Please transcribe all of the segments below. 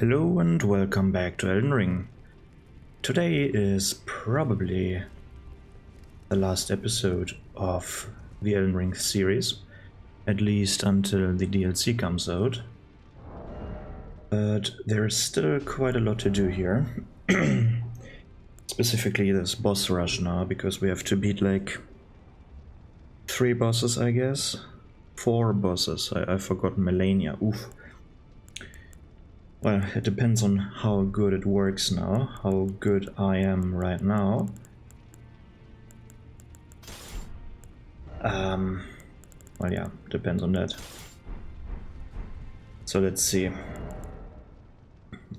Hello and welcome back to Elden Ring. Today is probably the last episode of the Elden Ring series, at least until the DLC comes out. But there is still quite a lot to do here. Specifically this boss rush now, because we have to beat like 3 bosses, I guess. 4 bosses, I forgot Melania, oof. Well, it depends on how good it works now, how good I am right now. Well, yeah, depends on that. So let's see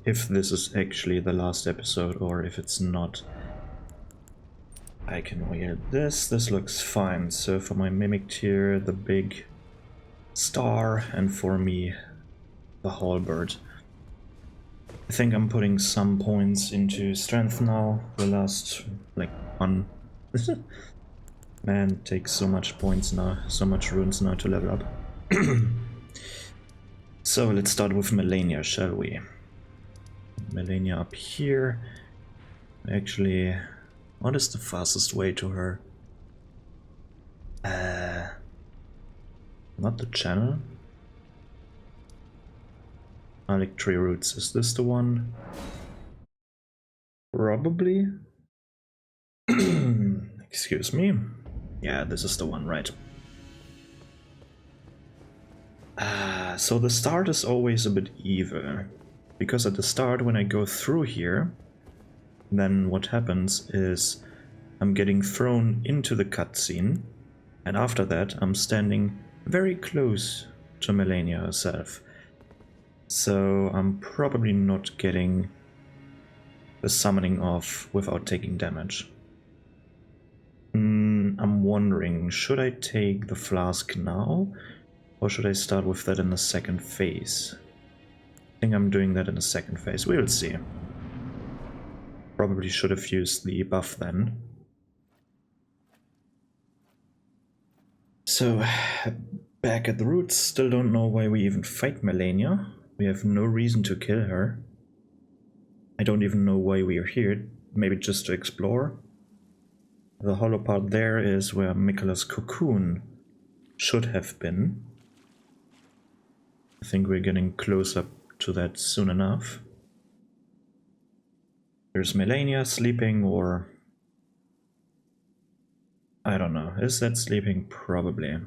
if this is actually the last episode or if it's not. I can wield this. This looks fine. So for my mimic tier, the big star, and for me, the halberd. I think I'm putting some points into strength now. The last, like, one. Man, it takes so much points now, so much runes now to level up. So let's start with Melania, shall we? Melania up here. Actually, what is the fastest way to her? Not the channel. Like tree roots, is this the one? Probably. Excuse me. Yeah, this is the one, right? So the start is always a bit evil, because at the start when I go through here, then what happens is I'm getting thrown into the cutscene, and after that I'm standing very close to Melania herself. So I'm probably not getting the summoning off without taking damage. I'm wondering, should I take the flask now, or should I start with that in the second phase? I think I'm doing that in the second phase, we'll see. Probably should have used the buff then. So, back at the roots, still don't know why we even fight Melania. We have no reason to kill her. I don't even know why we are here, maybe just to explore. The hollow part there is where Miquella's cocoon should have been. I think we're getting close up to that soon enough. There's Melania sleeping, or... I don't know, is that sleeping? Probably.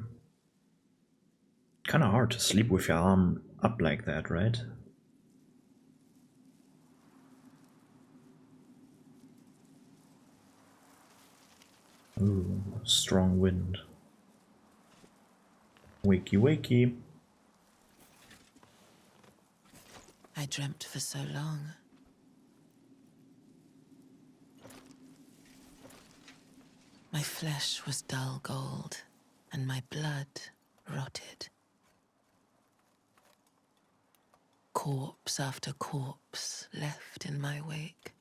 Kinda hard to sleep with your arm up like that, right? Ooh, strong wind. Wakey wakey. I dreamt for so long. My flesh was dull gold, and my blood rotted. Corpse after corpse left in my wake.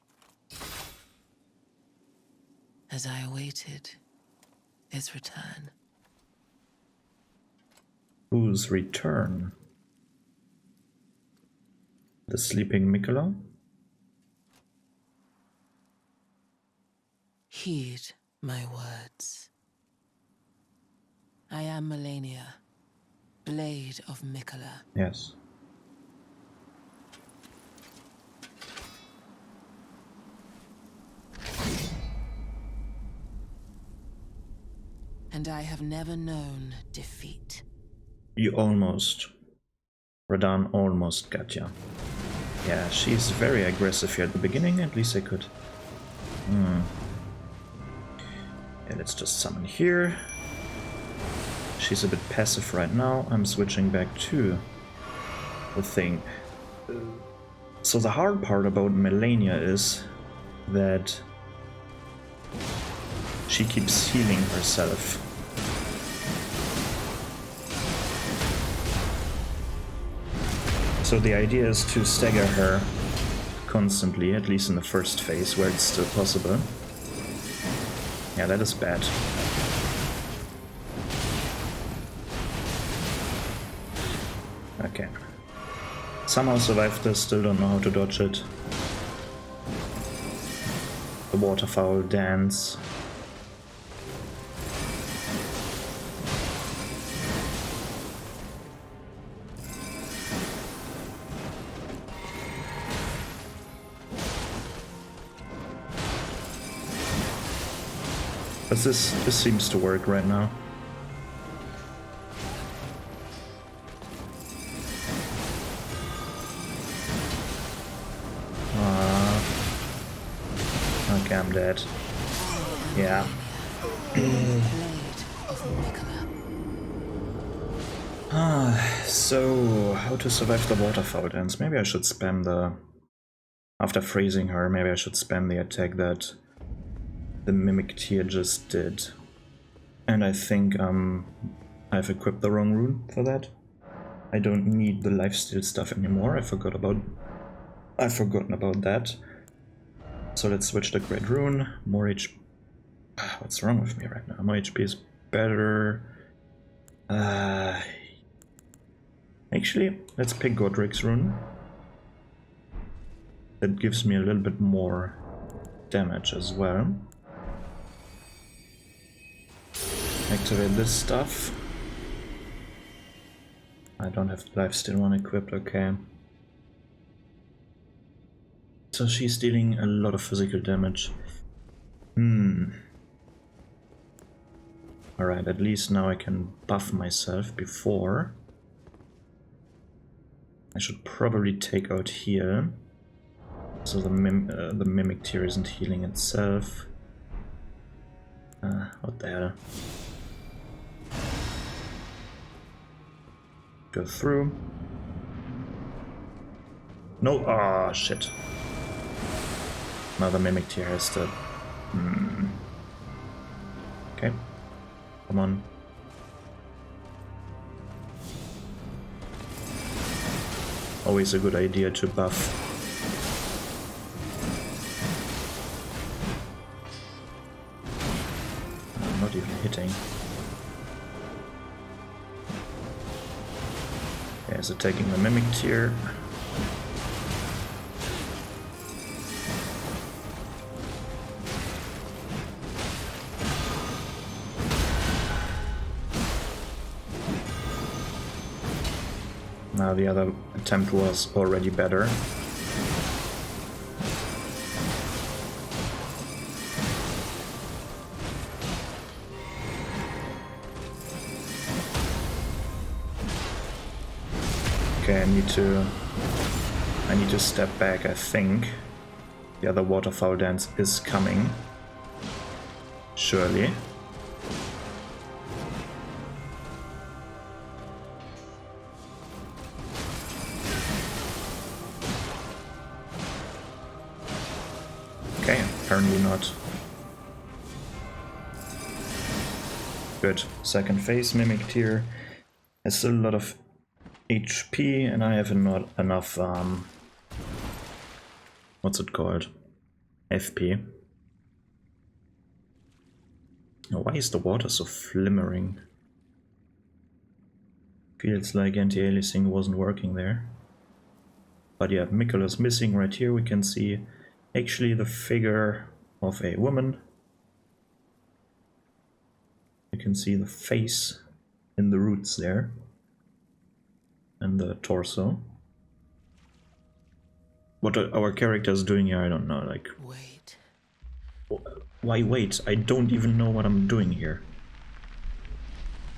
As I awaited his return. Whose return? The sleeping Miquella? Heed my words. I am Melania, Blade of Miquella. Yes. And I have never known defeat. You almost... Radahn almost got ya. Yeah, she's very aggressive here at the beginning, at least I could... Yeah, let's just summon here. She's a bit passive right now. I'm switching back to the thing. So the hard part about Melania is that she keeps healing herself. So the idea is to stagger her constantly, at least in the first phase, where it's still possible. Yeah, that is bad. somehow survived this, still don't know how to dodge it. The waterfowl dance. But this seems to work right now. Okay, I'm dead. Yeah. So, how to survive the waterfowl dance? Maybe I should spam the... After freezing her, maybe I should spam the attack that the Mimic Tier just did. And I think I've equipped the wrong rune for that. I don't need the lifesteal stuff anymore. I've forgotten about that. So let's switch the Great Rune. More HP. What's wrong with me right now? More HP is better. Actually, let's pick Godric's Rune. That gives me a little bit more damage as well. Activate this stuff. I don't have the lifesteal one equipped, okay. So she's dealing a lot of physical damage. Alright, at least now I can buff myself before. I should probably take out here. So the Mimic Tier isn't healing itself. What the hell? Go through. No, ah, shit. Now the Mimic Tier has to... Okay. Come on. Always a good idea to buff. I'm not even hitting. Yeah, he's attacking the Mimic Tier. Now the other attempt was already better. Okay, I need to step back, I think. The other waterfowl dance is coming. Surely. Okay, apparently not. Good. Second phase, Mimic Tier has still a lot of HP, and I have not enough, what's it called? FP. Oh, why is the water so flimmering? Feels like anti-aliasing wasn't working there. But yeah, Mikkola's missing right here. We can see actually the figure of a woman. You can see the face in the roots there. And the torso. What our character is doing here, I don't know, like... Wait. Why wait? I don't even know what I'm doing here.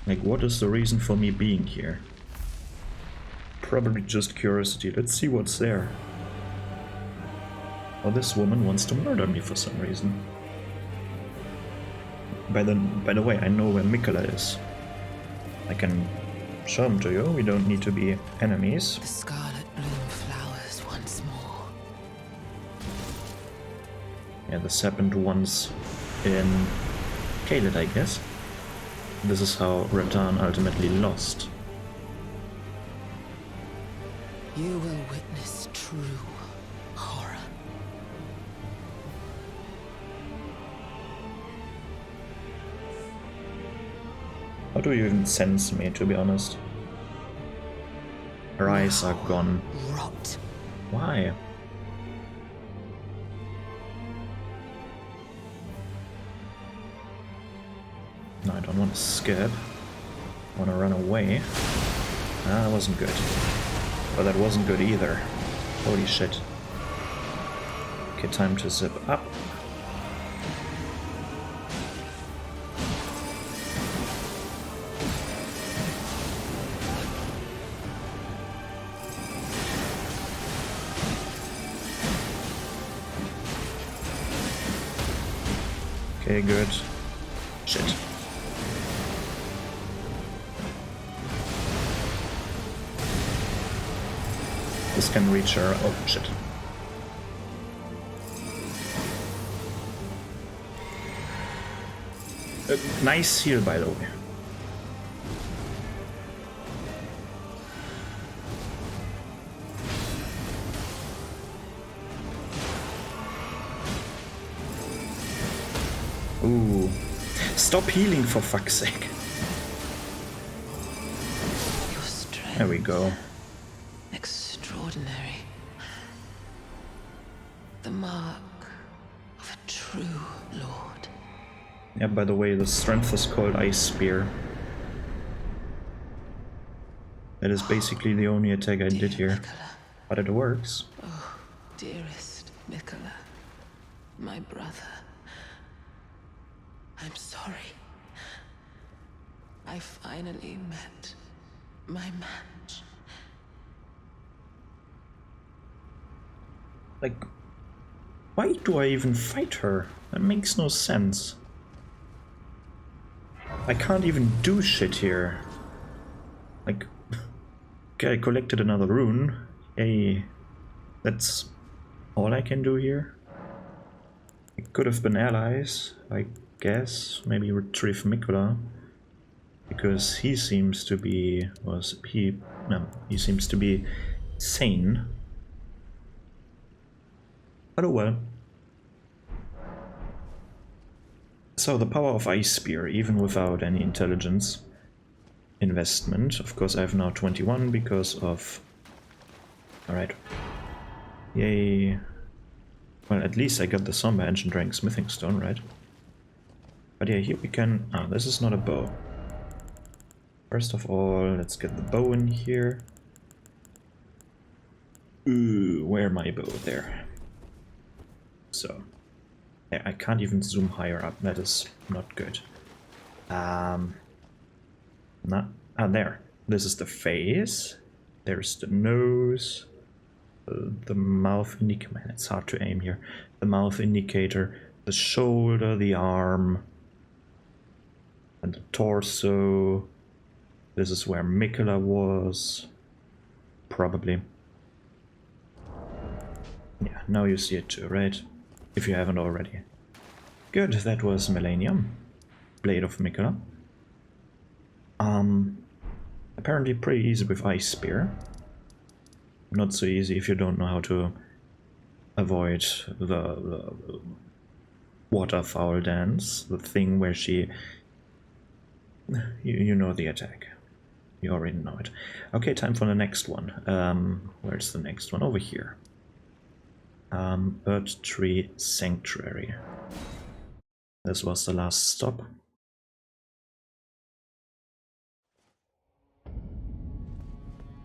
Like, what is the reason for me being here? Probably just curiosity. Let's see what's there. Oh, this woman wants to murder me for some reason. By the way, I know where Mikkola is. I can show him to you. We don't need to be enemies. The scarlet bloom flowers once more. Yeah, this happened once in Caelid, I guess. This is how Rattan ultimately lost. You will witness true horror. How do you even sense me, to be honest? Her eyes are gone. Rot. Why? No, I don't want to skip. I want to run away. Ah, that wasn't good. But that wasn't good either. Holy shit. Okay, time to zip up. Okay, good. Shit. This can reach her. Oh, shit. Nice heal, by the way. Ooh. Stop healing, for fuck's sake. Your strength. There we go. Extraordinary. The mark of a true lord. Yeah, by the way, the strength is called Ice Spear. That is basically the only attack I did here. Mikola. But it works. Oh, dearest Mikola, my brother. I'm sorry. I finally met my match. Like, why do I even fight her? That makes no sense. I can't even do shit here. Like, okay, I collected another rune. Yay. That's all I can do here. It could have been allies, I guess. Maybe retrieve Mikola. Because he seems to be... he seems to be sane. But oh well. So the power of Ice Spear, even without any intelligence investment. Of course I have now 21 because of... Alright. Yay. Well, at least I got the Somber Ancient Dragon Smithing Stone, right? But yeah, here we can... Ah, this is not a bow. First of all, let's get the bow in here. Ooh, where my bow? There. So... Yeah, I can't even zoom higher up, that is not good. There. This is the face. There's the nose. The mouth indicator. Man, it's hard to aim here. The mouth indicator. The shoulder, the arm. And the torso. This is where Mikola was. Probably. Yeah, now you see it too, right? If you haven't already. Good, that was Millennium. Blade of Mikola. Apparently pretty easy with Ice Spear. Not so easy if you don't know how to avoid the waterfowl dance. The thing where she... You know the attack. You already know it. Okay, time for the next one. Where's the next one? Over here. Bird Tree Sanctuary. This was the last stop.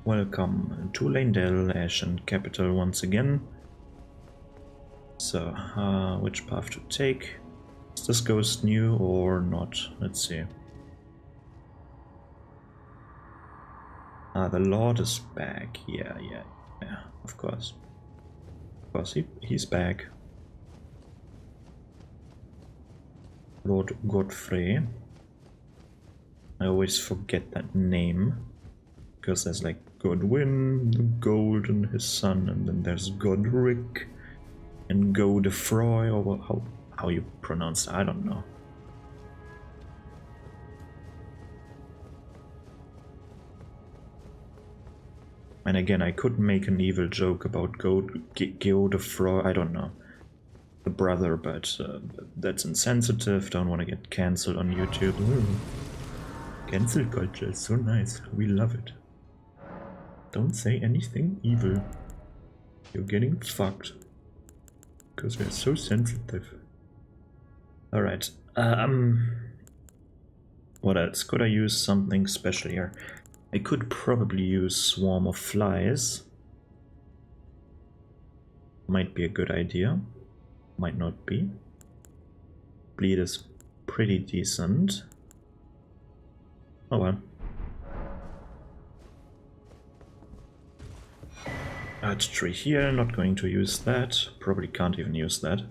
Welcome to Lanedale, Ashen Capital once again. So, which path to take? Is this ghost new or not? Let's see. The Lord is back. Yeah, of course. Of course, he's back. Lord Godfrey. I always forget that name. Because there's like Godwyn, Golden, his son, and then there's Godric and Godefroy, or how you pronounce it, I don't know. And again, I could make an evil joke about Godefroy, I don't know, the brother, but that's insensitive, don't want to get cancelled on YouTube. Ooh. Cancel culture is so nice, we love it. Don't say anything evil. You're getting fucked. Because we're so sensitive. Alright. What else? Could I use something special here? I could probably use Swarm of Flies. Might be a good idea. Might not be. Bleed is pretty decent. Oh well. Add tree here, not going to use that. Probably can't even use that.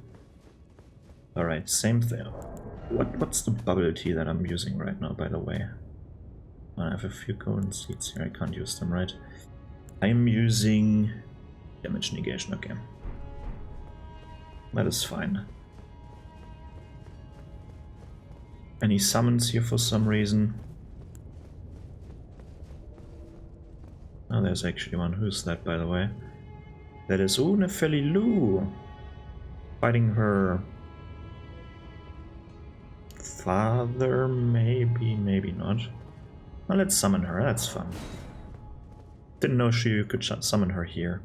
Alright, same thing. What's the bubble tea that I'm using right now, by the way? I have a few golden seeds here, I can't use them, right? I'm using damage negation, okay. That is fine. Any summons here for some reason? Oh, there's actually one. Who's that, by the way? That is Nefeli Lu! Fighting her father, maybe, maybe not. Well, let's summon her, that's fun. Didn't know you could summon her here.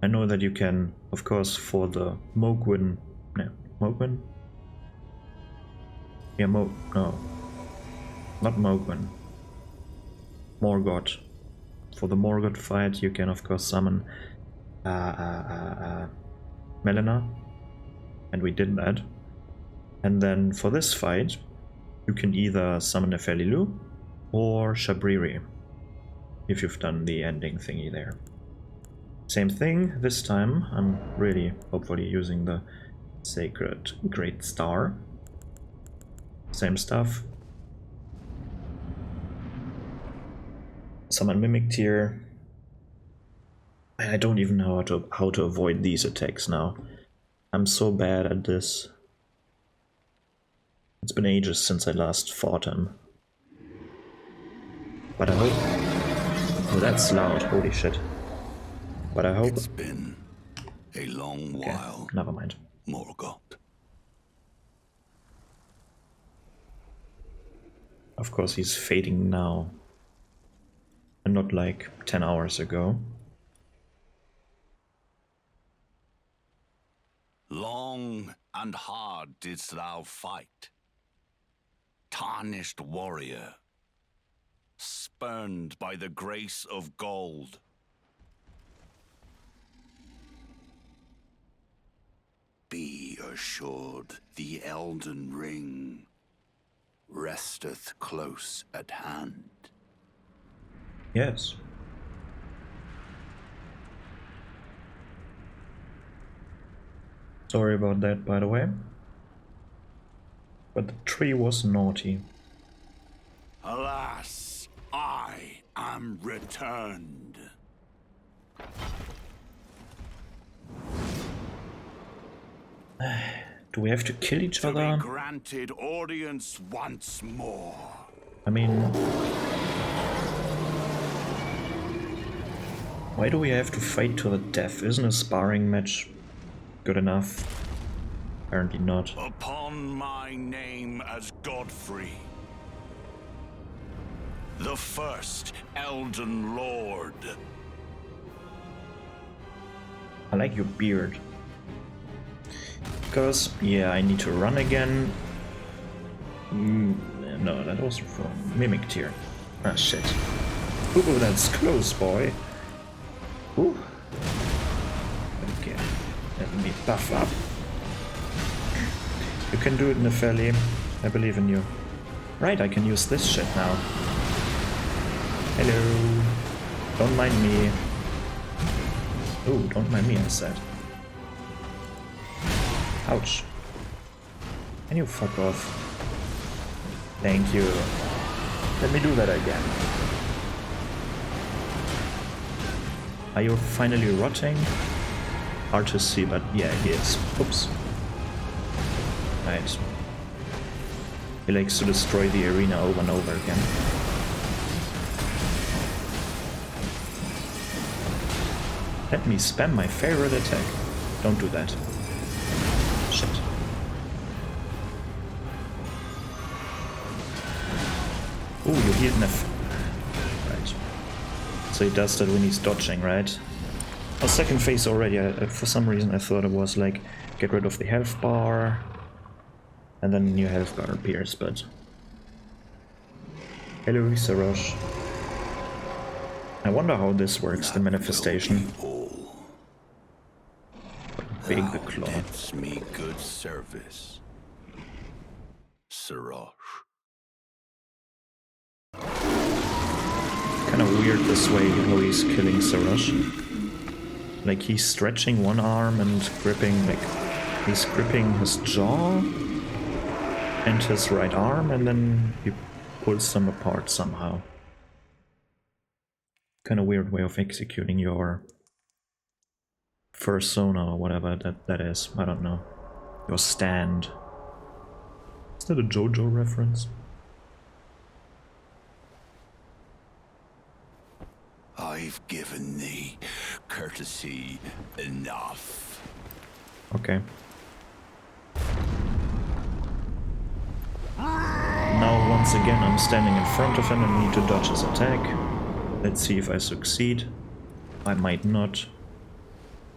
I know that you can, of course, for the Mogwin... No, Mogwin? Yeah, no. Not Mogwin. Morgoth. For the Morgoth fight, you can, of course, summon Melina. And we did that. And then for this fight, you can either summon Nefeli Lu or Shabriri, if you've done the ending thingy there. Same thing, this time I'm really hopefully using the Sacred Great Star. Same stuff. Summon Mimic Tier. I don't even know how to avoid these attacks now. I'm so bad at this. It's been ages since I last fought him. But I hope... Oh, that's loud, holy shit. But I hope... It's been a long while. Never mind. Morgoth. Of course he's fading now. And not like 10 hours ago. Long and hard didst thou fight. Tarnished warrior. Spurned by the grace of gold. Be assured the Elden Ring resteth close at hand. Yes. Sorry about that, by the way. But the tree was naughty. Alas, I am returned. Do we have to kill each To other? be granted audience once more. I mean... Why do we have to fight to the death? Isn't a sparring match good enough? Apparently not. Upon my name as Godfrey, the first Elden Lord. I like your beard. Because, yeah, I need to run again. No, that was from Mimic Tier. Ah, shit. Ooh, that's close, boy. Ooh. Okay, let me buff up. You can do it, Nefeli. I believe in you. Right, I can use this shit now. Hello. Don't mind me. Ooh, don't mind me, I said. Ouch. Can you fuck off? Thank you. Let me do that again. Are you finally rotting? Hard to see, but yeah, he is. Oops. Right. He likes to destroy the arena over and over again. Let me spam my favorite attack. Don't do that. Shit. Ooh, you healed enough. Right. So he does that when he's dodging, right? Oh, second phase already. For some reason I thought it was like, get rid of the health bar, and then a new health bar appears, but... Hello, Sarosh. I wonder how this works, the manifestation. Big the claw. Didst me good service, Sarosh. Kind of weird this way how he's killing Sarosh. Like he's stretching one arm and gripping, like he's gripping his jaw and his right arm, and then he pulls them apart somehow. Kind of weird way of executing your persona or whatever that is. I don't know. Your stand. Is that a JoJo reference? I've given thee courtesy enough. Okay. Now once again I'm standing in front of him and need to dodge his attack. Let's see if I succeed. I might not,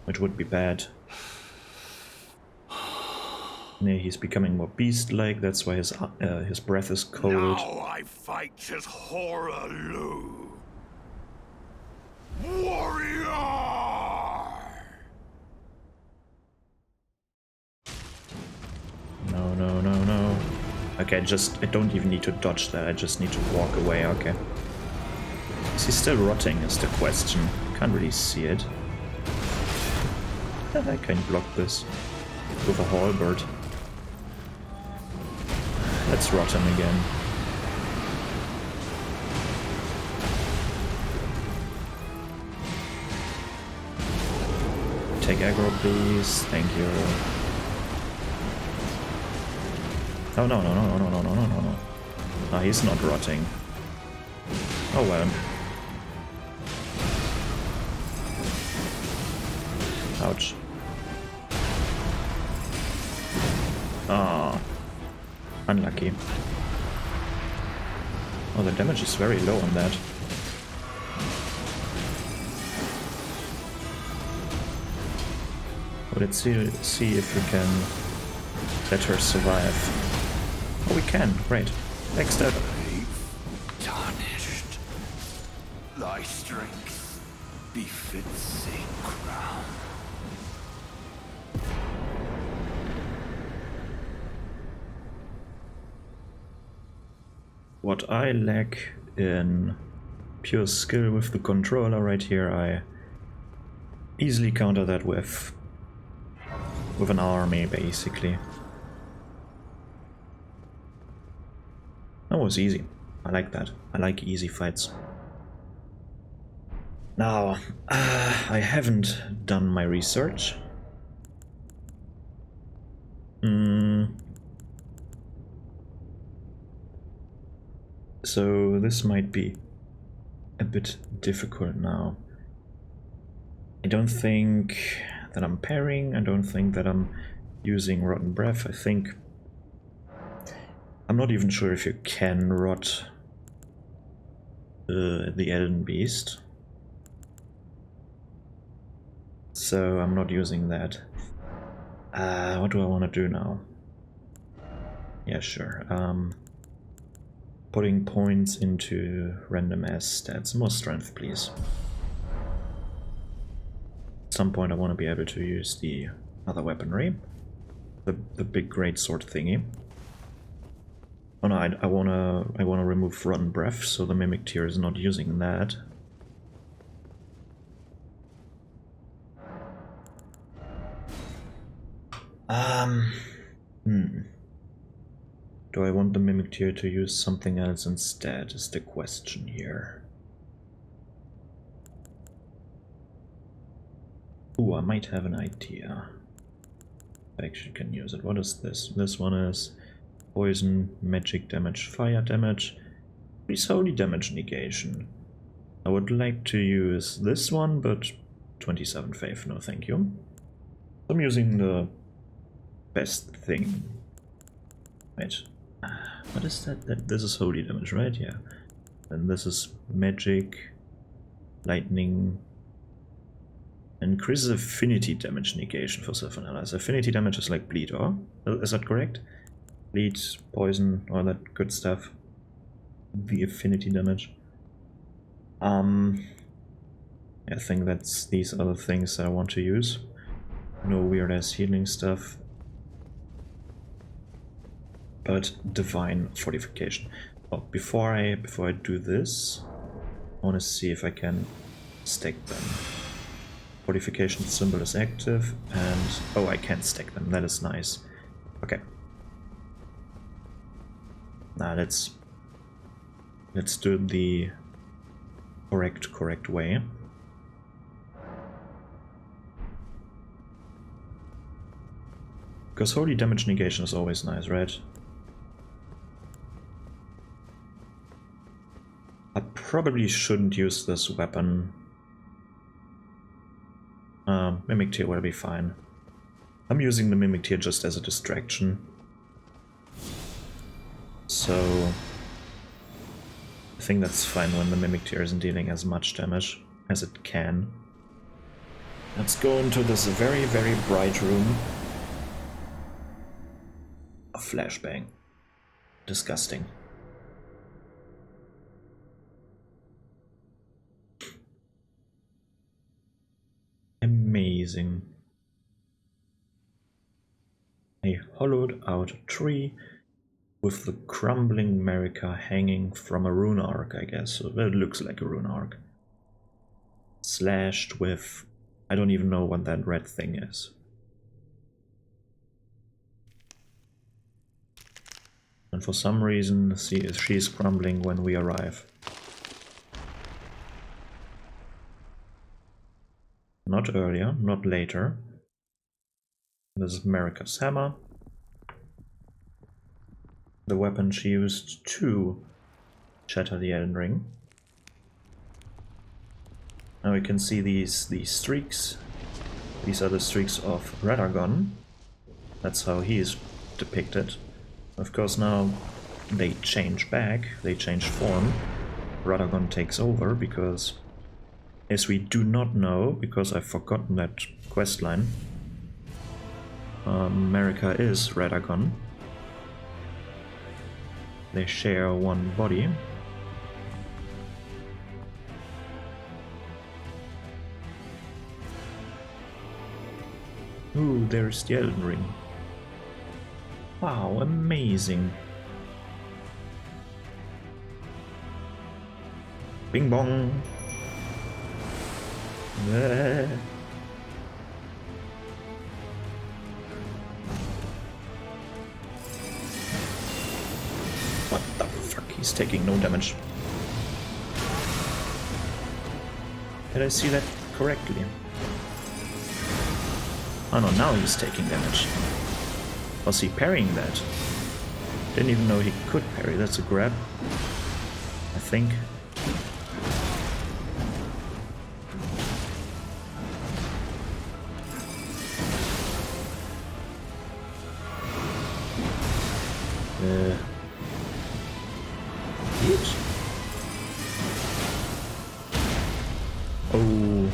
which would be bad. Yeah, he's becoming more beast-like, that's why his breath is cold. Now I fight as Horaloo. Warrior! No, no, no, no. Okay, I don't even need to dodge that, I just need to walk away, okay. Is he still rotting is the question. Can't really see it. I can block this with a halberd. Let's rot him again. Take aggro, please. Thank you. Oh no no no no no no no no no. No, he's not rotting. Oh well. Ouch. Ah. Unlucky. Oh, the damage is very low on that. Well, let's see if we can let her survive. Oh, we can. Great. Next step. Tarnished. Thy strength befits a crown. What I lack in pure skill with the controller right here, I easily counter that with an army, basically. That was easy. I like that. I like easy fights. Now, I haven't done my research. So this might be a bit difficult now. I don't think that I'm parrying, I don't think that I'm using Rotten Breath. I think... I'm not even sure if you can rot the Elden Beast. So I'm not using that. What do I want to do now? Yeah, sure. Putting points into random ass stats. More strength, please. At some point I want to be able to use the other weaponry. The big greatsword thingy. Oh no, I wanna remove Rotten Breath, so the Mimic Tier is not using that. Do I want the Mimic Tier to use something else instead, is the question here. Ooh, I might have an idea. I actually can use it. What is this? This one is poison, magic damage, fire damage, increase holy damage negation. I would like to use this one, but 27 faith, no thank you. I'm using the best thing. Wait. What is that? This is holy damage, right? Yeah. And this is magic. Lightning increases affinity damage negation for self-analyze. Affinity damage is like bleed, or is that correct? Bleed, poison, all that good stuff. The affinity damage. I think that's these other things I want to use. No weird ass healing stuff. But divine fortification. Oh, before I do this, I want to see if I can stack them. Fortification symbol is active, and oh, I can stack them. That is nice. Okay. Now let's do it the correct way. Because holy damage negation is always nice, right? I probably shouldn't use this weapon. Mimic Tear will be fine. I'm using the Mimic Tear just as a distraction. So I think that's fine when the Mimic Tear isn't dealing as much damage as it can. Let's go into this very, very bright room. A flashbang. Disgusting. Amazing. A hollowed out tree with the crumbling Marika hanging from a rune arc, I guess. So it looks like a rune arc. Slashed with... I don't even know what that red thing is. And for some reason, she's crumbling when we arrive. Not earlier, not later. This is Marika's hammer. The weapon she used to shatter the Elden Ring. Now we can see these streaks. These are the streaks of Radagon. That's how he is depicted. Of course now they change back, they change form. Radagon takes over because, as we do not know, because I've forgotten that questline, Marika is Radagon. They share one body. Ooh, there's the Elden Ring. Wow, amazing. Bing bong. What the fuck? He's taking no damage. Did I see that correctly? Oh no, now he's taking damage. Was he parrying that? Didn't even know he could parry. That's a grab, I think. Hit? Oh.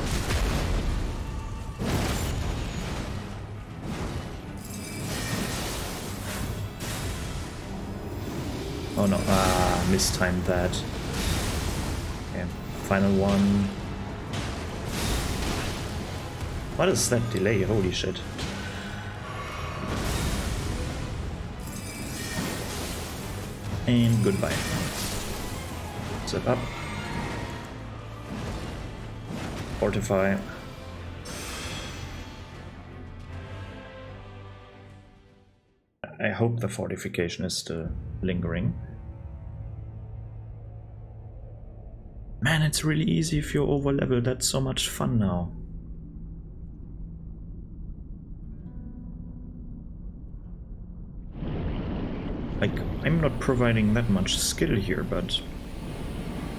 Oh no, mistimed that. Okay, final one. What is that delay? Holy shit. And goodbye. Zip up. Fortify. I hope the fortification is still lingering. Man, it's really easy if you're over leveled. That's so much fun now. Like, I'm not providing that much skill here, but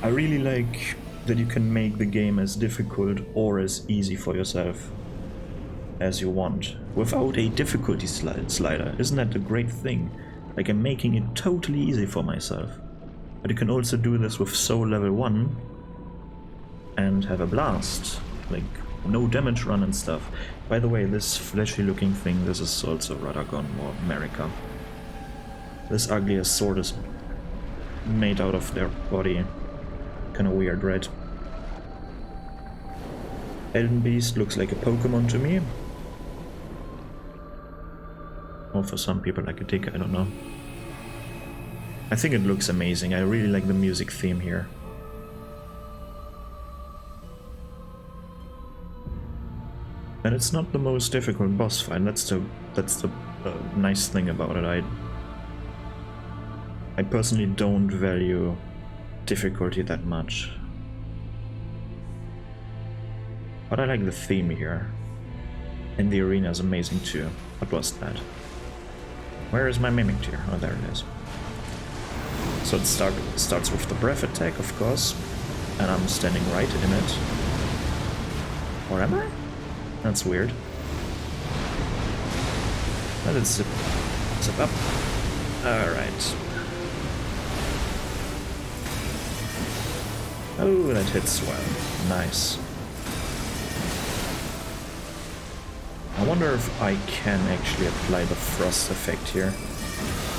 I really like that you can make the game as difficult or as easy for yourself as you want, without a difficulty slider. Isn't that a great thing? Like, I'm making it totally easy for myself. But you can also do this with Soul level 1 and have a blast. Like, no damage run and stuff. By the way, this fleshy looking thing, this is also Radagon or America. This ugliest sword is made out of their body. Kinda weird, right? Elden Beast looks like a Pokemon to me. Or for some people like a tick, I don't know. I think it looks amazing. I really like the music theme here. And it's not the most difficult boss fight. That's the nice thing about it. I personally don't value difficulty that much. But I like the theme here. And the arena is amazing too. What was that? Where is my mimic tier? Oh, there it is. So it starts with the breath attack, of course. And I'm standing right in it. Or am I? That's weird. Let it zip up. Alright. Oh, that hits well. Nice. I wonder if I can actually apply the frost effect here.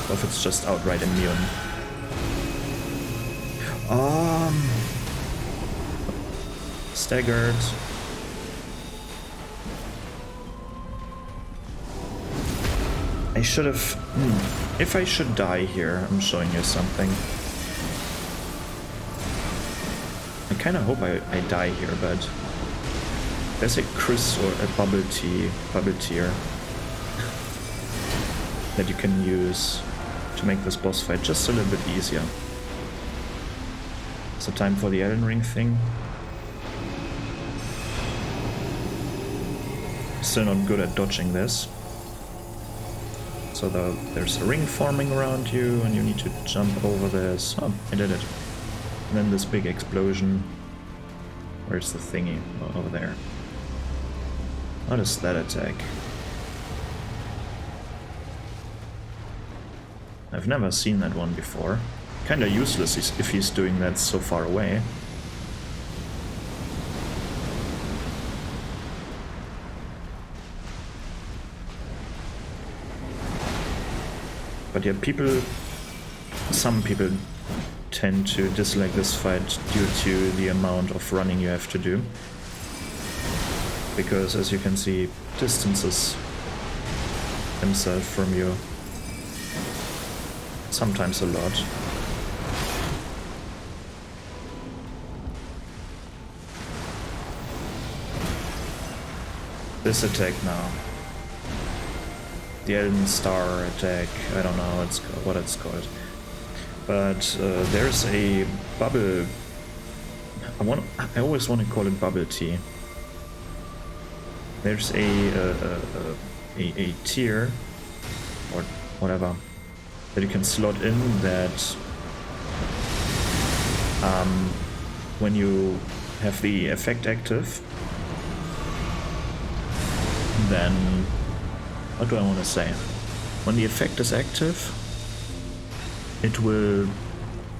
Or if it's just outright immune. Staggered. I should have... If I should die here, I'm showing you something. I kind of hope I die here, but... There's a Chris or a bubble tier that you can use to make this boss fight just a little bit easier. So time for the Elden Ring thing. Still not good at dodging this. So there's a ring forming around you and you need to jump over this. Oh, I did it. And then this big explosion. Where's the thingy? Oh, over there. What is that attack? I've never seen that one before. Kinda useless if he's doing that so far away. But yeah, some people tend to dislike this fight due to the amount of running you have to do. Because, as you can see, distances himself from you. Sometimes a lot. This attack now. The Elden Star attack, I don't know what it's called. But there's a bubble... I always want to call it bubble tea. There's a tier, or whatever, that you can slot in that when you have the effect active, then, what do I want to say? When the effect is active, it will,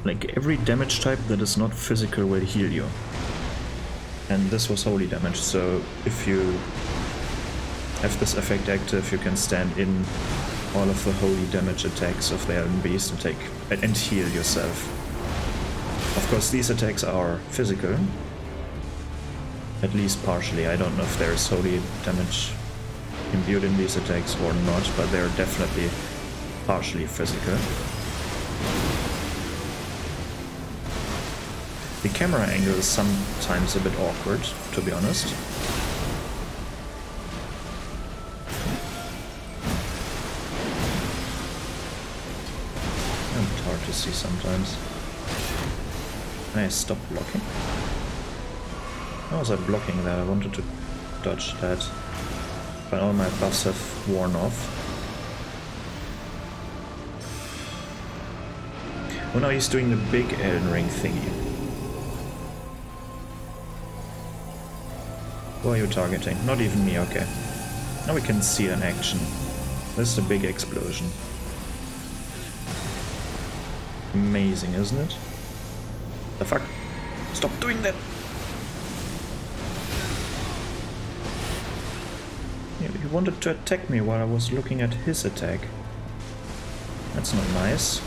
like, every damage type that is not physical will heal you. And this was holy damage, so if you have this effect active, you can stand in all of the holy damage attacks of the Elden Beast and heal yourself. Of course, these attacks are physical, at least partially. I don't know if there's holy damage imbued in these attacks or not, but they're definitely partially physical. The camera angle is sometimes a bit awkward, to be honest. It's hard to see sometimes. I stopped blocking. How was I blocking that? I wanted to dodge that. But all my buffs have worn off. Oh, now he's doing the big Elden Ring thingy. Who are you targeting? Not even me, okay. Now we can see it in action. This is a big explosion. Amazing, isn't it? The fuck? Stop doing that! wanted to attack me while I was looking at his attack. That's not nice.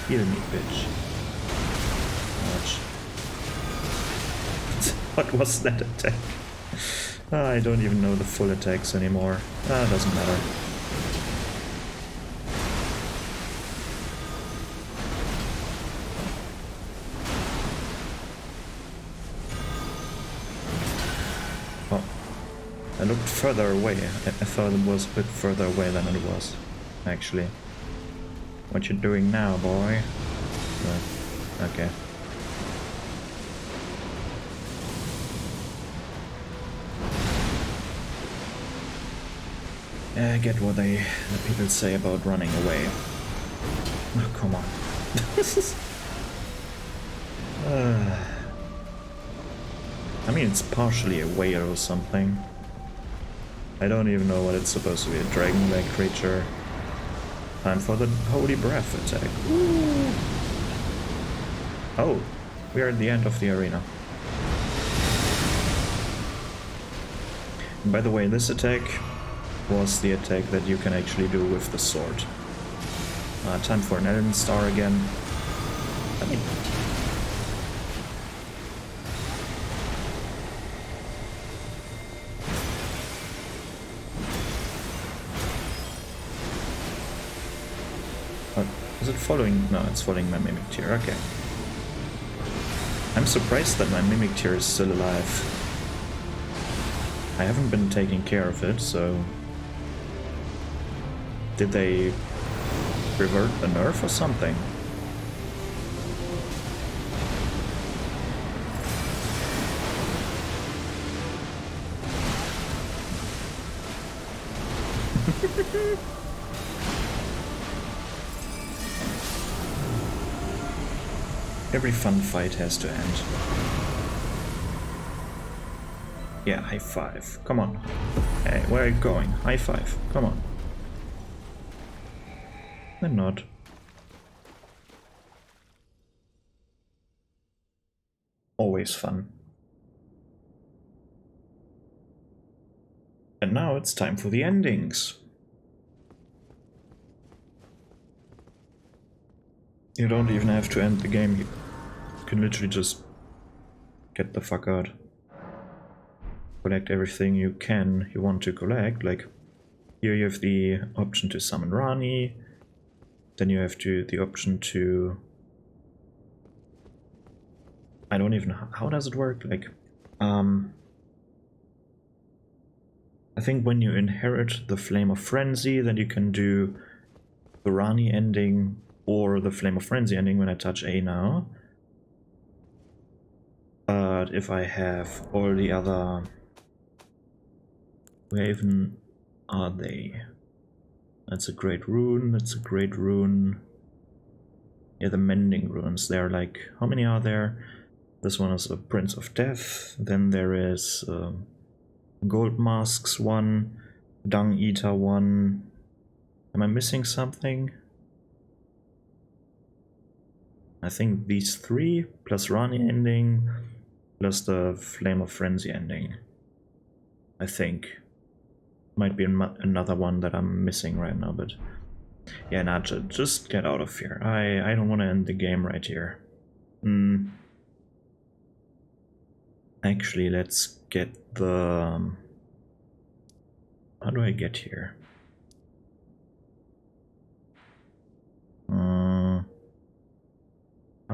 Heal me, bitch. Ouch. What was that attack? I don't even know the full attacks anymore. Doesn't matter. Oh, I looked further away. I thought it was a bit further away than it was, actually. What you doing now, boy? Okay. I get what the people say about running away. Oh, come on. I mean, it's partially a whale or something. I don't even know what it's supposed to be. A dragon-like creature. Time for the Holy Breath attack. Ooh. Oh, we are at the end of the arena. And by the way, this attack was the attack that you can actually do with the sword. Time for an Elden star again. I mean, is it following? No, it's following my mimic tier. Okay. I'm surprised that my mimic tier is still alive. I haven't been taking care of it, so... Did they revert the nerf or something? Every fun fight has to end. Yeah, high five. Come on. Hey, where are you going? High five. Come on. Then not. Always fun. And now it's time for the endings. You don't even have to end the game. You can literally just get the fuck out. Collect everything you want to collect. Like, here you have the option to summon Rani. Then you have the option to... I don't even know, how does it work? Like, I think when you inherit the Flame of Frenzy, then you can do the Rani ending or the Flame of Frenzy ending when I touch A now. But if I have all the other... Where even are they? That's a great rune, that's a great rune. Yeah, the mending runes, they're like... How many are there? This one is a Prince of Death, then there is Gold Masks one, Dung Eater one. Am I missing something? I think these three, plus Rani ending, plus the Flame of Frenzy ending. I think. Might be another one that I'm missing right now, but... Yeah, nah, just get out of here. I don't want to end the game right here. Actually, let's get the... How do I get here? How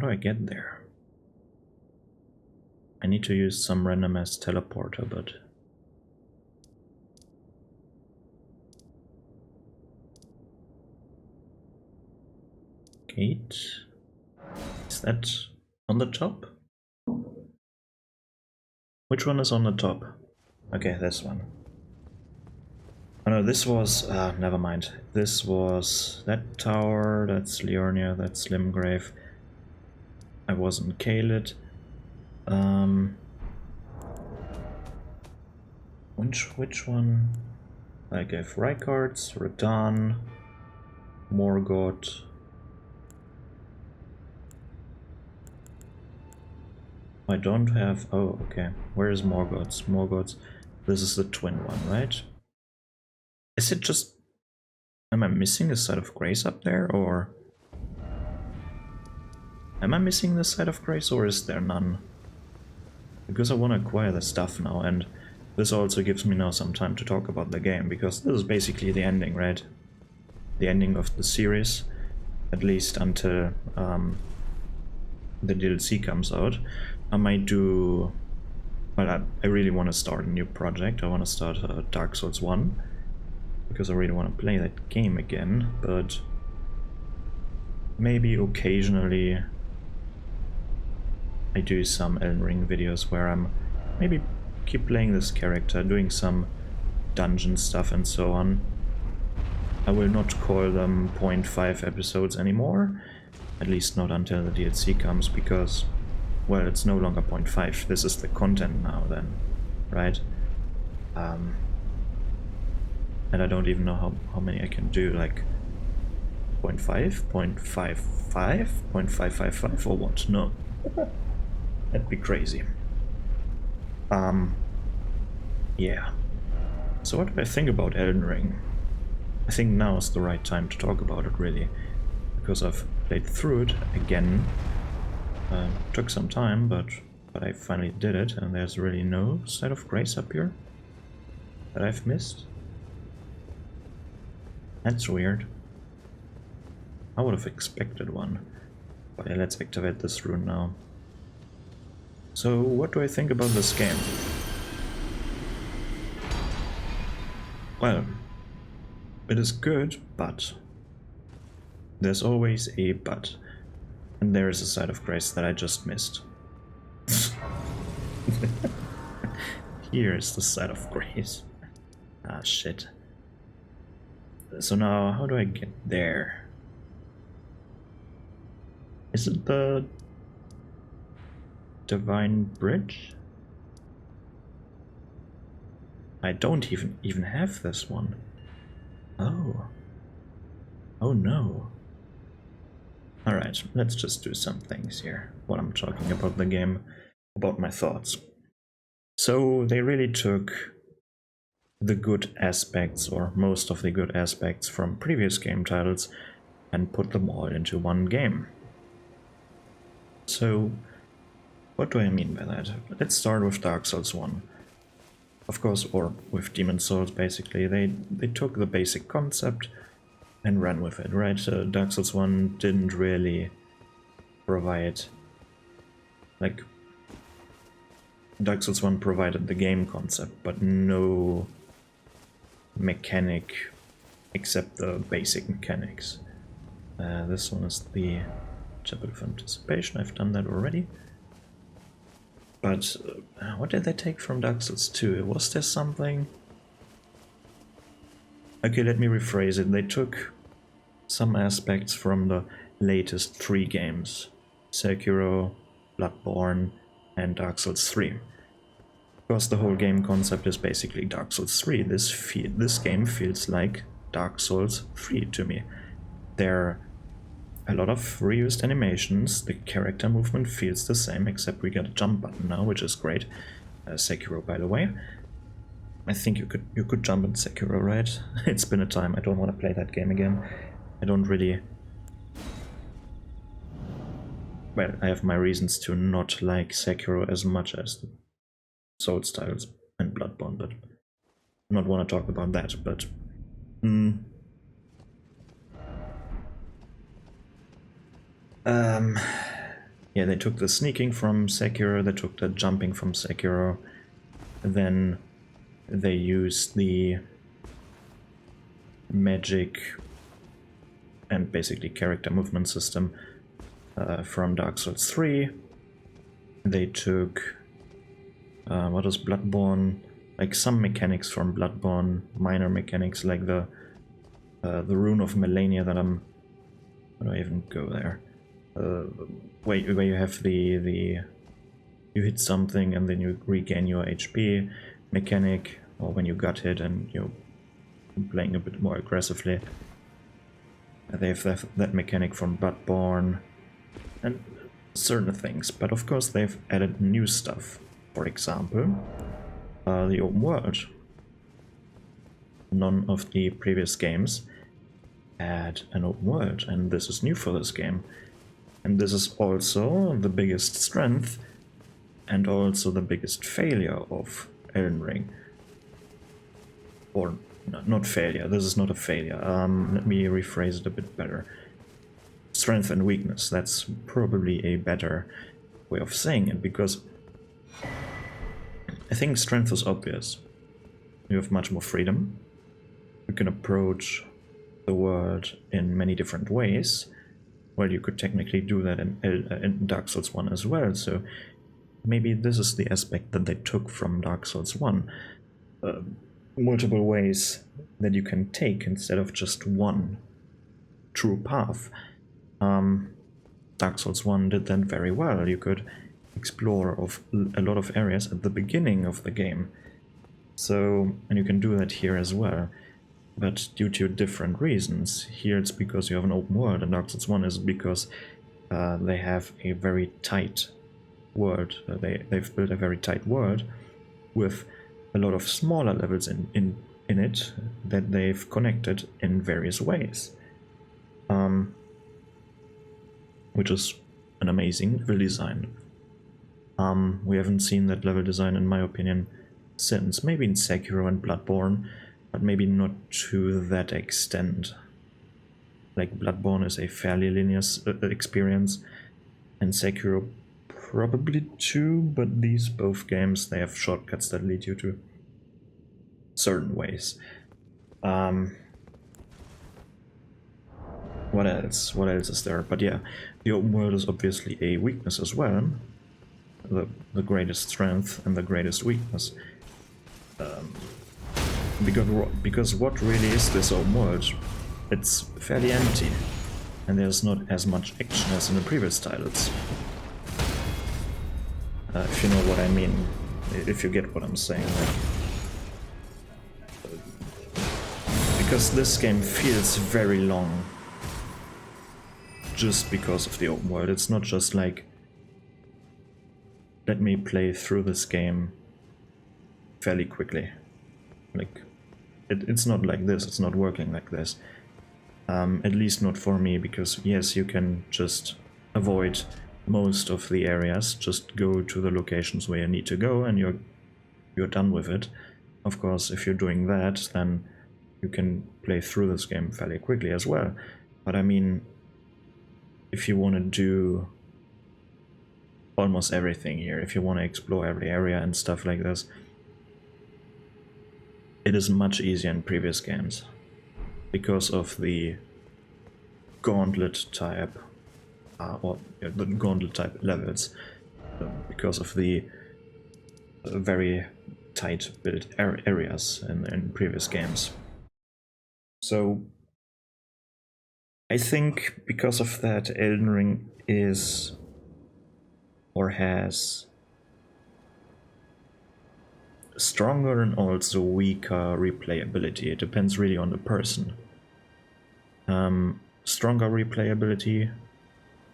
do I get there? I need to use some random ass teleporter, but... Gate? Is that on the top? Which one is on the top? Okay, this one. Oh no, this was... never mind. This was that tower, that's Liornia, that's Limgrave. I wasn't Kaled. Which one? I gave Rykard's, Radan, Morgoth. I don't have... Oh, okay. Where is Morgoth's? Morgoth's... This is the twin one, right? Is it just... Am I missing a side of grace up there, or... Am I missing the side of grace, or is there none? Because I want to acquire the stuff now, and this also gives me now some time to talk about the game, because this is basically the ending, right? The ending of the series, at least until the DLC comes out. I might do... Well, I really want to start a new project. I want to start Dark Souls 1, because I really want to play that game again, but maybe occasionally I do some Elden Ring videos where I'm maybe keep playing this character, doing some dungeon stuff and so on. I will not call them 0.5 episodes anymore, at least not until the DLC comes, because, well, it's no longer 0.5, this is the content now then, right? And I don't even know how many I can do, like 0.5, 0.55, 0.555 or what? No. That'd be crazy. Yeah. So what do I think about Elden Ring? I think now is the right time to talk about it, really, because I've played through it again. Took some time, but I finally did it, and there's really no side of grace up here that I've missed. That's weird. I would have expected one. But yeah, let's activate this rune now. So, what do I think about this game? Well, it is good, but there's always a but. And there is a side of grace that I just missed. Here's the side of grace. Ah, shit. So now, how do I get there? Is it the Divine Bridge? I don't even have this one. Oh. Oh no. Alright, let's just do some things here while I'm talking about the game, about my thoughts. So they really took the good aspects, or most of the good aspects from previous game titles, and put them all into one game. So, what do I mean by that? Let's start with Dark Souls 1. Of course, or with Demon Souls, basically. They took the basic concept and ran with it, right? Dark Souls 1 didn't really provide... Like, Dark Souls 1 provided the game concept, but no mechanic except the basic mechanics. This one is the Chapel of Anticipation. I've done that already. But what did they take from Dark Souls 2? Was there something? Okay, let me rephrase it. They took some aspects from the latest 3 games. Sekiro, Bloodborne, and Dark Souls 3. Because the whole game concept is basically Dark Souls 3. This game feels like Dark Souls 3 to me. There are a lot of reused animations, the character movement feels the same, except we got a jump button now, which is great. Sekiro, by the way. I think you could jump in Sekiro, right? It's been a time, I don't want to play that game again. I don't really... Well, I have my reasons to not like Sekiro as much as the Souls titles and Bloodborne, but not want to talk about that, but... Yeah, they took the sneaking from Sekiro, they took the jumping from Sekiro, then they used the magic and basically character movement system from Dark Souls 3. They took, what was Bloodborne, like some mechanics from Bloodborne, minor mechanics like the Rune of Melania that I'm... How do I even go there? Where you have the you hit something and then you regain your HP mechanic, or when you got hit and you're playing a bit more aggressively. They have that mechanic from Bloodborne, and certain things, but of course they've added new stuff. For example, the open world. None of the previous games had an open world, and this is new for this game. And this is also the biggest strength and also the biggest failure of Elden Ring. Or, no, not failure, this is not a failure. Let me rephrase it a bit better. Strength and weakness, that's probably a better way of saying it, because I think strength is obvious. You have much more freedom. You can approach the world in many different ways. Well, you could technically do that in Dark Souls 1 as well, so maybe this is the aspect that they took from Dark Souls 1. Multiple ways that you can take instead of just one true path. Dark Souls 1 did that very well. You could explore a lot of areas at the beginning of the game. So, and you can do that here as well. But due to different reasons. Here it's because you have an open world, and Dark Souls 1 is because they have a very tight world. They've built a very tight world with a lot of smaller levels in it that they've connected in various ways. Which is an amazing level design. We haven't seen that level design, in my opinion, since maybe in Sekiro and Bloodborne, but maybe not to that extent. Like, Bloodborne is a fairly linear experience, and Sekiro probably too, but these both games, they have shortcuts that lead you to certain ways. What else? What else is there? But yeah, the open world is obviously a weakness as well. The greatest strength and the greatest weakness. Because what really is this open world? It's fairly empty, and there's not as much action as in the previous titles. If you know what I mean, if you get what I'm saying. Because this game feels very long, just because of the open world. It's not just like, let me play through this game fairly quickly. Like, it's not like this, it's not working like this. At least not for me, because yes, you can just avoid most of the areas, just go to the locations where you need to go and you're done with it. Of course, if you're doing that, then you can play through this game fairly quickly as well. But I mean, if you want to do almost everything here, if you want to explore every area and stuff like this, it is much easier in previous games because of the gauntlet type or the gauntlet type levels, because of the very tight built areas in previous games. So I think because of that, Elden Ring is or has stronger and also weaker replayability. It depends really on the person. Stronger replayability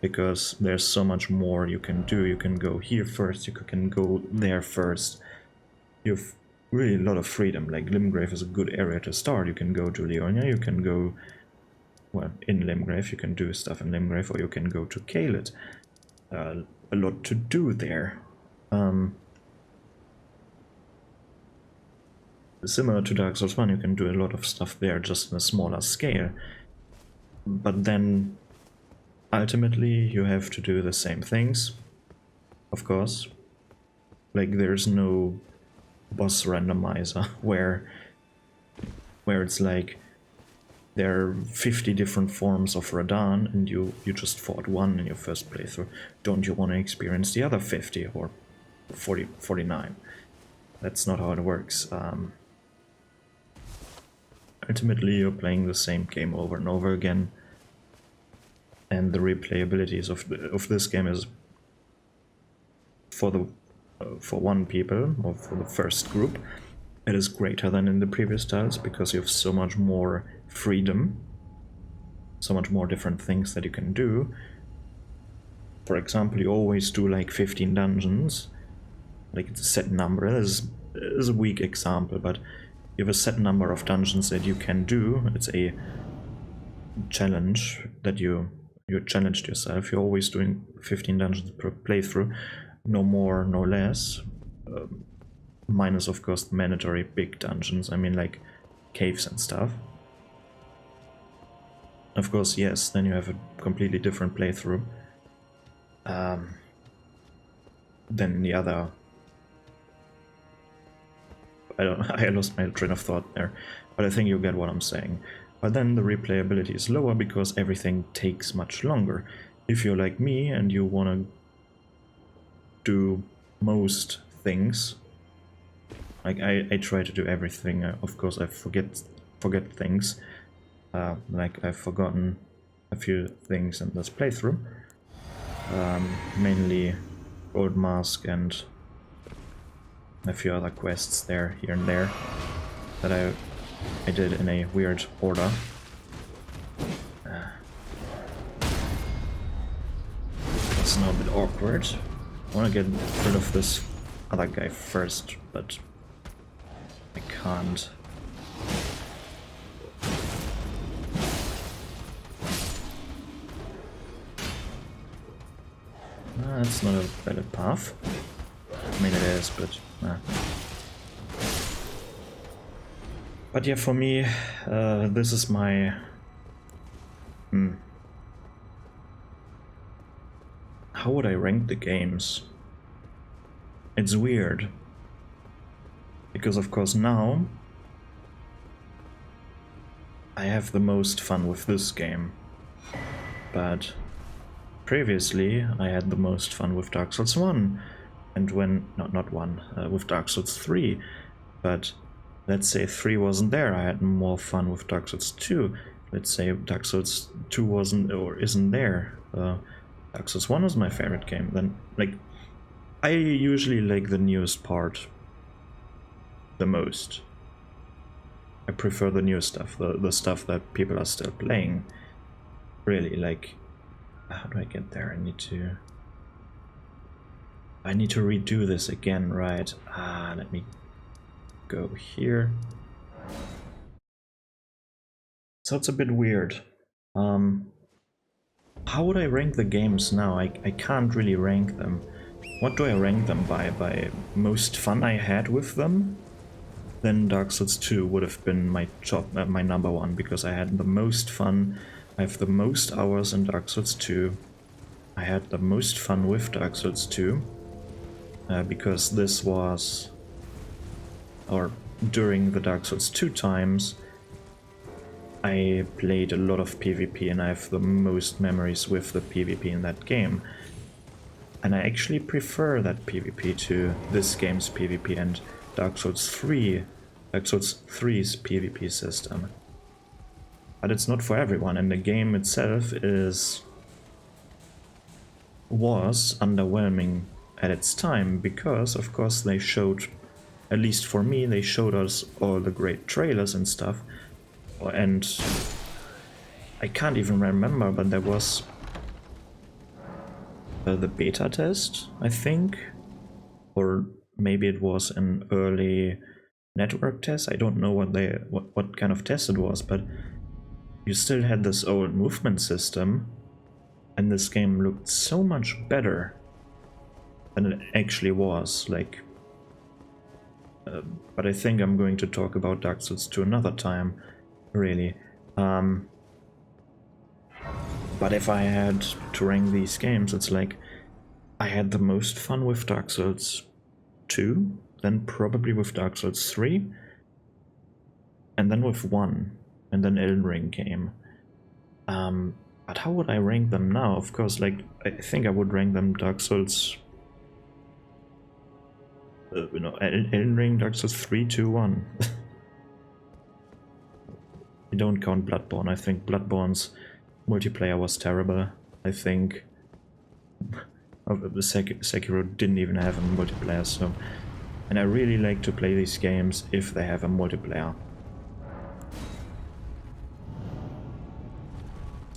because there's so much more you can do. You can go here first, you can go there first. You have really a lot of freedom. Like, Limgrave is a good area to start. You can go to Leonia, you can go, well, in Limgrave, you can do stuff in Limgrave, or you can go to Caelid. A lot to do there. Similar to Dark Souls 1, you can do a lot of stuff there, just on a smaller scale. But then, ultimately, you have to do the same things, of course. Like, there's no boss randomizer where it's like there are 50 different forms of Radahn and you just fought one in your first playthrough. Don't you want to experience the other 50 or 49? That's not how it works. Ultimately, you're playing the same game over and over again, and the replayabilities of this game is for one people, or for the first group, it is greater than in the previous titles because you have so much more freedom, so much more different things that you can do. for example, you always do like 15 dungeons, like it's a set number. This is a weak example, but you have a set number of dungeons that you can do. It's a challenge that you challenged yourself. You're always doing 15 dungeons per playthrough, no more, no less. Minus, of course, the mandatory big dungeons. I mean, like caves and stuff. Of course, yes, then you have a completely different playthrough than the other. I lost my train of thought there, but I think you get what I'm saying. But then the replayability is lower because everything takes much longer. If you're like me and you want to do most things, like I try to do everything. Of course, I forget things. Like I've forgotten a few things in this playthrough. Mainly Gold Mask and a few other quests there, here and there, that I did in a weird order. It's now a bit awkward. I want to get rid of this other guy first, but I can't. That's not a valid path. I mean, it is, but... But yeah, for me, this is my... How would I rank the games? It's weird. Because of course now, I have the most fun with this game. But previously, I had the most fun with Dark Souls 1. And when... not 1, with Dark Souls 3. But let's say 3 wasn't there, I had more fun with Dark Souls 2. Let's say Dark Souls 2 wasn't or isn't there. Dark Souls 1 was my favorite game. Then, like, I usually like the newest part the most. I prefer the new stuff, the stuff that people are still playing. Really, like, how do I get there? I need to redo this again, right? Let me go here. So it's a bit weird. How would I rank the games now? I can't really rank them. What do I rank them by? By most fun I had with them? Then Dark Souls 2 would have been my my number one, because I had the most fun. I have the most hours in Dark Souls 2. I had the most fun with Dark Souls 2. Because this was... or during the Dark Souls 2 times, I played a lot of PvP and I have the most memories with the PvP in that game. And I actually prefer that PvP to this game's PvP and Dark Souls 3, Dark Souls 3's PvP system. But it's not for everyone, and the game itself was underwhelming at its time, because of course they showed, at least for me, they showed us all the great trailers and stuff, and I can't even remember, but there was the beta test, I think, or maybe it was an early network test. I don't know what kind of test it was, but you still had this old movement system, and this game looked so much better than it actually was. Like, but I think I'm going to talk about Dark Souls 2 another time, really. But if I had to rank these games, it's like I had the most fun with Dark Souls 2, then probably with Dark Souls 3, and then with 1, and then Elden Ring came. But how would I rank them now? Of course, like, I think I would rank them Dark Souls... Elden Ring, Dark Souls 3, 2, 1. I don't count Bloodborne. I think Bloodborne's multiplayer was terrible. I think Sekiro didn't even have a multiplayer, so... And I really like to play these games if they have a multiplayer.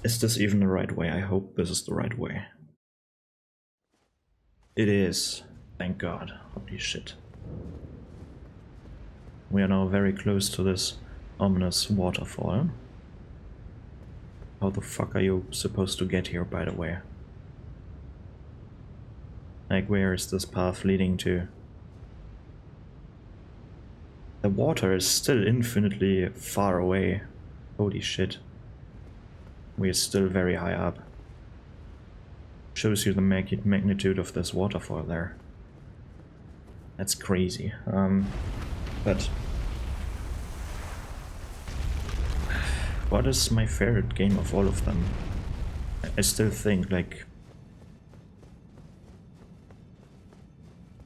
Is this even the right way? I hope this is the right way. It is. Thank God. Holy shit. We are now very close to this ominous waterfall. How the fuck are you supposed to get here, by the way? Like, where is this path leading to? The water is still infinitely far away. Holy shit. We are still very high up. Shows you the magnitude of this waterfall there. That's crazy. But what is my favorite game of all of them? I still think, like,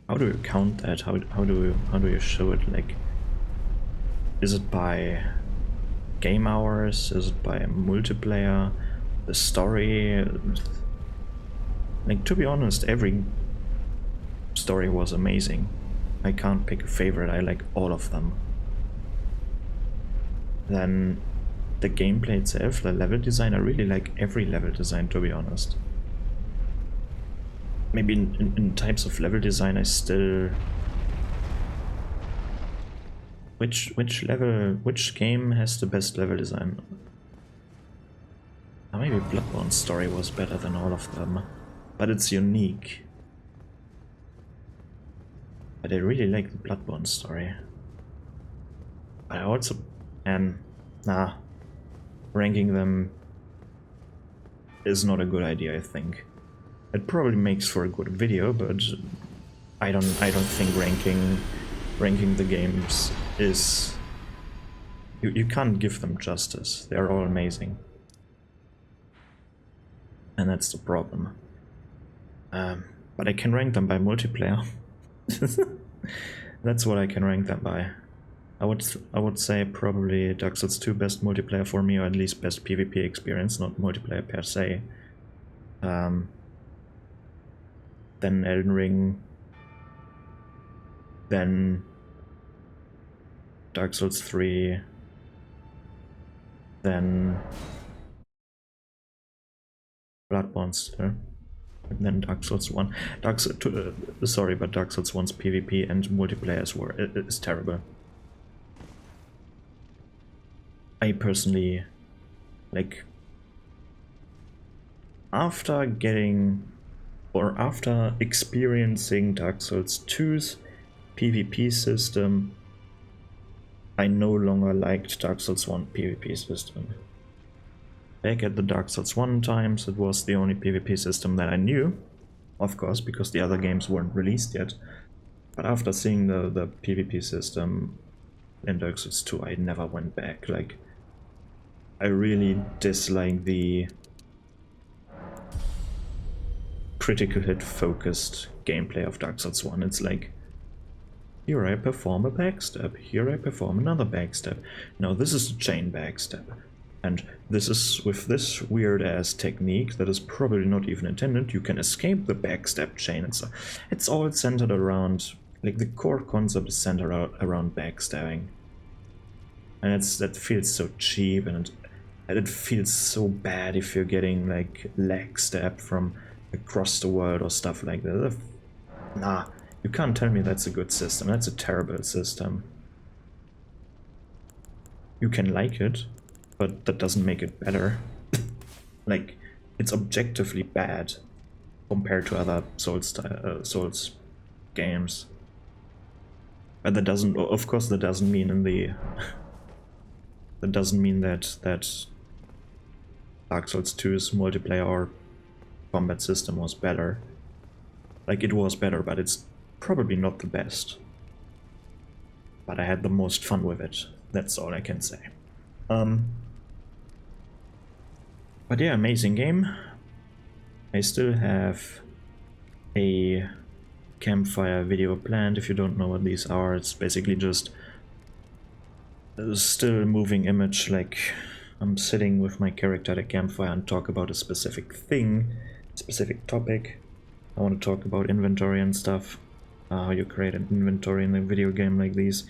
how do you count that? How do you show it? Like, is it by game hours? Is it by multiplayer? The story? Like, to be honest, every story was amazing. I can't pick a favorite, I like all of them. Then the gameplay itself, the level design, I really like every level design, to be honest. Maybe in types of level design I still... Which game has the best level design? Maybe Bloodborne's story was better than all of them. But it's unique. But I really like the Bloodborne story. But I also... ranking them is not a good idea, I think. It probably makes for a good video, but I don't think ranking the games is... You can't give them justice. They're all amazing. And that's the problem. But I can rank them by multiplayer. That's what I can rank them by. I would say probably Dark Souls 2 best multiplayer for me, or at least best PvP experience, not multiplayer per se. Then Elden Ring. Then Dark Souls 3. Then Bloodborne still. And then Dark Souls 1. Sorry, but Dark Souls 1's PvP and multiplayer is terrible. I personally, like, after experiencing Dark Souls 2's PvP system, I no longer liked Dark Souls 1 PvP system. Back at the Dark Souls 1 times, it was the only PvP system that I knew, of course, because the other games weren't released yet. But after seeing the PvP system in Dark Souls 2, I never went back. Like, I really dislike the critical hit focused gameplay of Dark Souls 1. It's like, here I perform a backstep, here I perform another backstep. Now this is a chain backstep. And this is, with this weird ass technique that is probably not even intended, you can escape the backstep chain. It's all centered around, like, the core concept is centered around backstabbing. And that feels so cheap, and it feels so bad if you're getting, like, leg stabbed from across the world or stuff like that. Nah, you can't tell me that's a good system. That's a terrible system. You can like it, but that doesn't make it better. Like, it's objectively bad compared to other Souls games. But that doesn't, of course, that doesn't mean that doesn't mean that Dark Souls 2's multiplayer or combat system was better. Like, it was better, but it's probably not the best. But I had the most fun with it. That's all I can say. But yeah, amazing game. I still have a campfire video planned. If you don't know what these are, it's basically just a still moving image, like I'm sitting with my character at a campfire and talk about a specific thing, specific topic. I want to talk about inventory and stuff, how you create an inventory in a video game like these.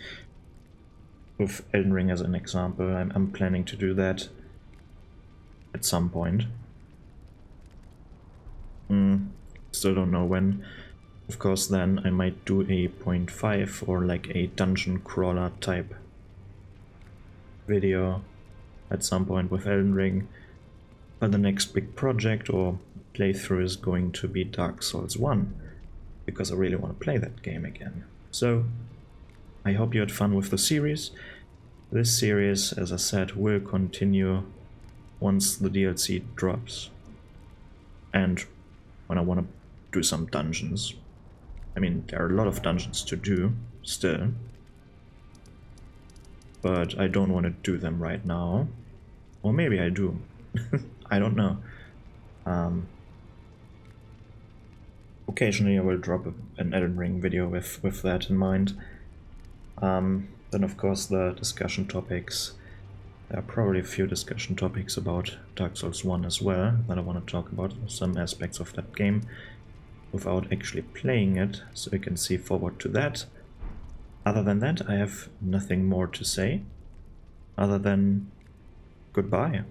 With Elden Ring as an example, I'm planning to do that at some point. Still don't know when. Of course, then I might do a 0.5 or like a dungeon crawler type video at some point with Elden Ring. But the next big project or playthrough is going to be Dark Souls 1, because I really want to play that game again. So, I hope you had fun with the series. This series, as I said, will continue once the DLC drops. And when I want to do some dungeons. I mean, there are a lot of dungeons to do, still. But I don't want to do them right now. Or maybe I do. I don't know. Occasionally I will drop an Elden Ring video with that in mind. Then of course the discussion topics. There are probably a few discussion topics about Dark Souls 1 as well that I want to talk about, some aspects of that game without actually playing it, so you can see forward to that. Other than that, I have nothing more to say, other than goodbye.